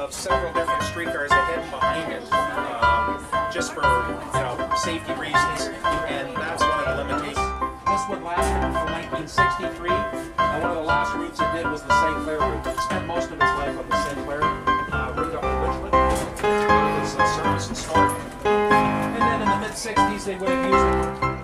Several different streetcars ahead and behind it, just for safety reasons, and that's one of the limitations. This one lasted until 1963, and one of the last routes it did was the St. Clair route. It spent most of its life on the St. Clair route up in Richmond. It was service and store. And then in the mid-60s they would have used it.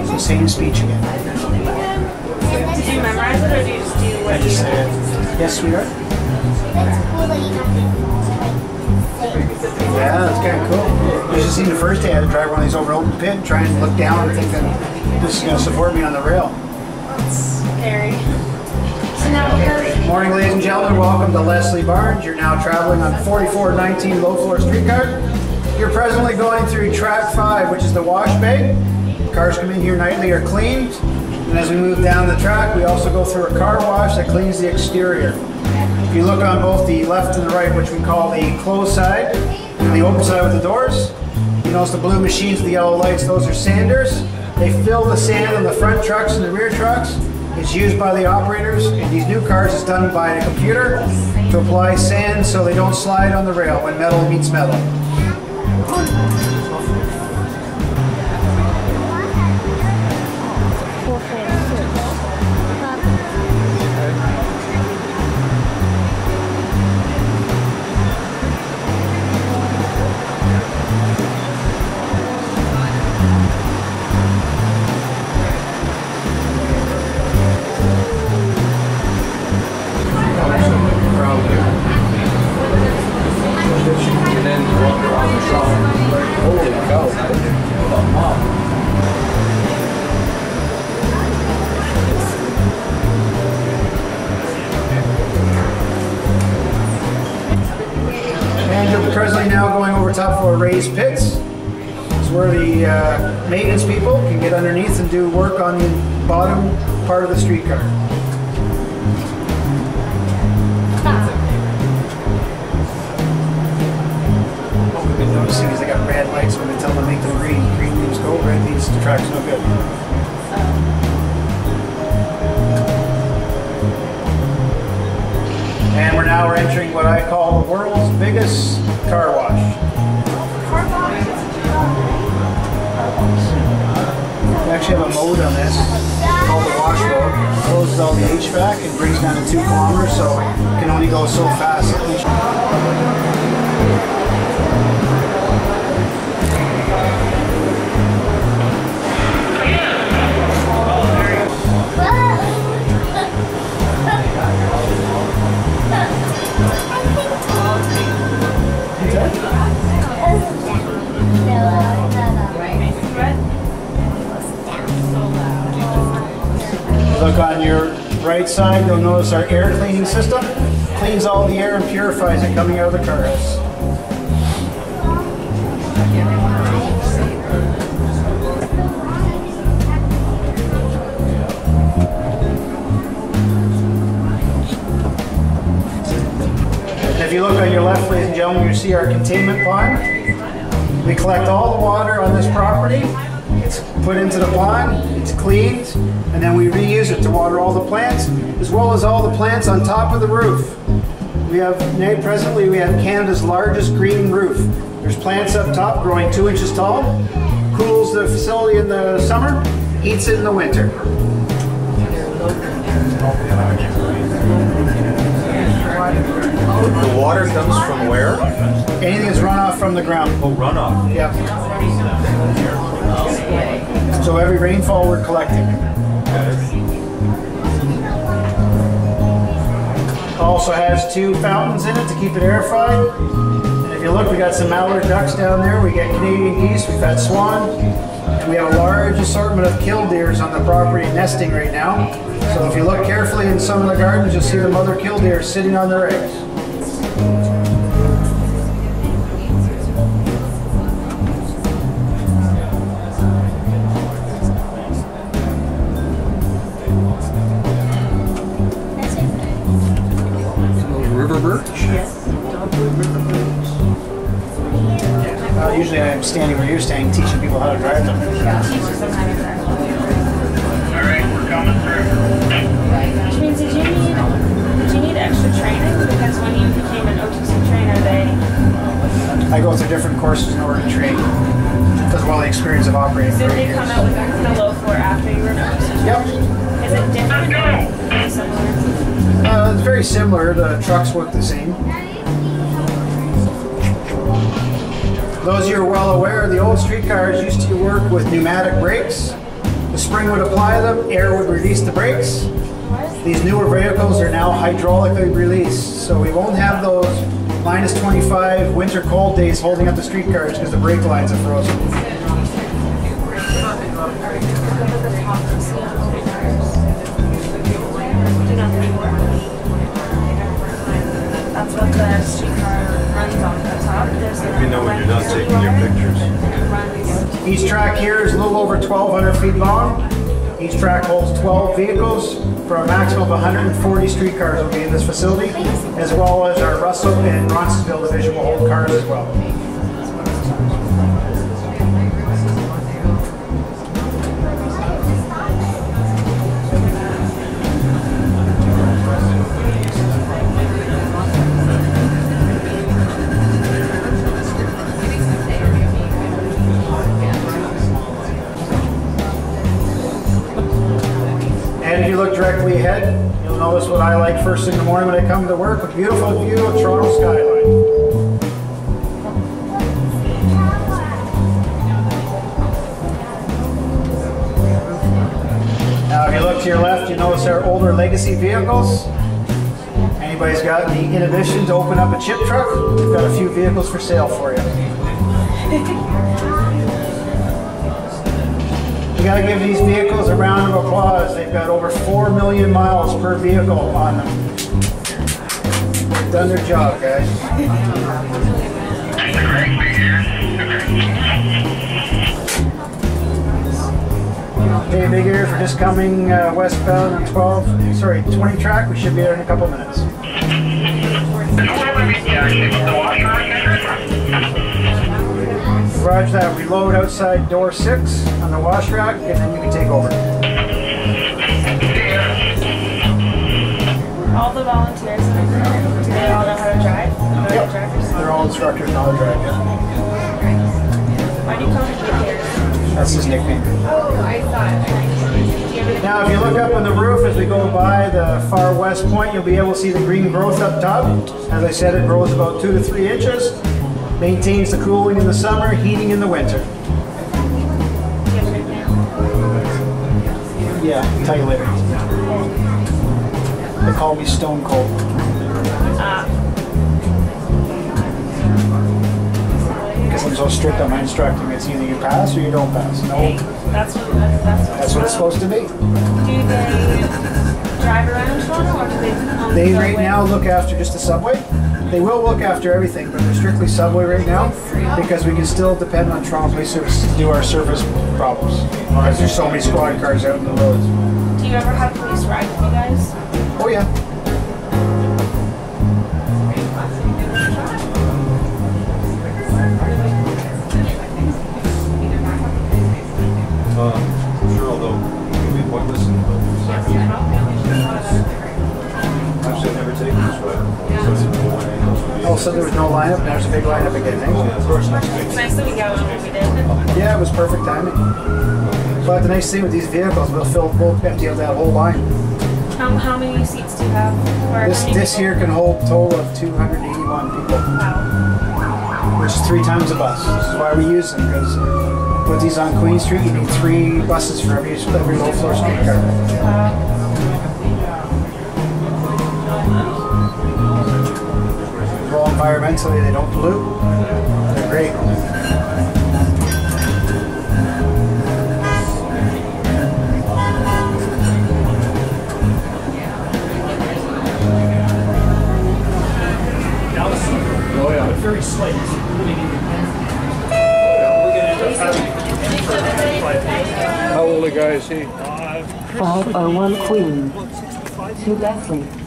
So same speech again. Did you memorize it or do you just do what I just say it. Yes, sweetheart? Yeah, that's kind of cool. You should see the first day I had to drive one of these over an open pit and try and look down and think that this is going to support me on the rail. That's scary. So now Good morning, ladies and gentlemen. Welcome to Leslie Barnes. You're now traveling on 4419 low floor streetcar. You're presently going through track 5, which is the wash bay. Cars come in here nightly, are cleaned. And as we move down the track, we also go through a car wash that cleans the exterior. If you look on both the left and the right, which we call the closed side and the open side with the doors, you notice the blue machines with the yellow lights, those are sanders. They fill the sand on the front trucks and the rear trucks. It's used by the operators. In these new cars, it's done by a computer to apply sand so they don't slide on the rail when metal meets metal. And you're presently now going over top for raised pits. It's where the maintenance people can get underneath and do work on the bottom part of the streetcar. What we've been noticing is they got red lights when they tell them to make them green. Green means go, red means the track's no good. And we're now entering what I call the world's biggest car wash. We actually have a mode on this called the wash mode. It closes all the HVAC and brings down to 2 kilometers, so it can only go so fast. Look on your right side, you'll notice our air cleaning system cleans all the air and purifies it coming out of the carhouse. If you look on your left, ladies and gentlemen, you see our containment pond. We collect all the water on this property. It's put into the pond, it's cleaned, and then we reuse it to water all the plants, as well as all the plants on top of the roof. Presently we have Canada's largest green roof. There's plants up top growing 2 inches tall, cools the facility in the summer, heats it in the winter. The water comes from where? Anything that's runoff from the ground. Oh, runoff. Yep. So every rainfall we're collecting. Also has 2 fountains in it to keep it airified. And if you look, we got some mallard ducks down there. We got Canadian geese, we've had swan. And we have a large assortment of killdeers on the property nesting right now. So if you look carefully in some of the gardens, you'll see the mother killdeer sitting on their eggs. River birch? Yes. Usually I'm standing where you're standing, teaching people how to drive them. Yeah, teach us some how to drive. Alright, we're coming through. Which means did you need extra training? Because when you became an OTC trainer, I go through different courses in order to train, as well as the experience of operating. did they come out with the low floor after you were an OTC trainer? Yep. Is it different or very similar? It's very similar. The trucks work the same. Those of you who are well aware, the old streetcars used to work with pneumatic brakes. The spring would apply them, air would release the brakes. These newer vehicles are now hydraulically released, so we won't have those minus 25 winter cold days holding up the streetcars because the brake lines are frozen. That's what the streetcar runs on the top. Let me know when you're done taking your pictures. Each track here is a little over 1,200 feet long. Each track holds 12 vehicles for a maximum of 140 streetcars will be in this facility, as well as our Russell and Ronsonville division will hold cars as well. And if you look directly ahead, you'll notice what I like first thing in the morning when I come to work, a beautiful view of Toronto skyline. Now if you look to your left, you notice our older legacy vehicles. Anybody's got the inhibition to open up a chip truck, we've got a few vehicles for sale for you. We got to give these vehicles a round of applause. They've got over 4 million miles per vehicle on them. They've done their job, guys. Okay, big ear for just coming westbound on 20 track. We should be there in a couple minutes. Roger that. We load outside door 6 on the wash rack, and then you can take over. All the volunteers in the group, do they all know how to drive? Yep. They're all instructors and how to drive, yeah. Why do you call them volunteers? That's his nickname. Oh, I thought. Now, if you look up on the roof as we go by the far west point, you'll be able to see the green growth up top. As I said, it grows about 2 to 3 inches. Maintains the cooling in the summer, heating in the winter. Yeah, I'll tell you later. They call me Stone Cold. Because I'm so strict on my instructing, it's either you pass or you don't pass. No, That's that's what it's supposed to be. Do they drive around Toronto or do they They right now look after just the subway. They will look after everything, but they're strictly subway right now because we can still depend on Toronto Police Service to do our service problems. Because there's so many squad cars out in the roads. Do you ever have police ride with you guys? Oh yeah. Oh, so there was no lineup. Now there's a big lineup again. Eh? It's nice that we got one when we did. Yeah, it was perfect timing. But the nice thing with these vehicles, we'll empty out that whole line. How many seats do you have? Or This here can hold a total of 281 people, Wow. which is 3 times a bus. This is why we use them, because with these on Queen Street, you need 3 buses for every low floor streetcar. Wow. Well, environmentally, they don't pollute. They're great. Oh yeah, but very slight. We're gonna end up having How old a guy is he? 501 Queen to Leslie.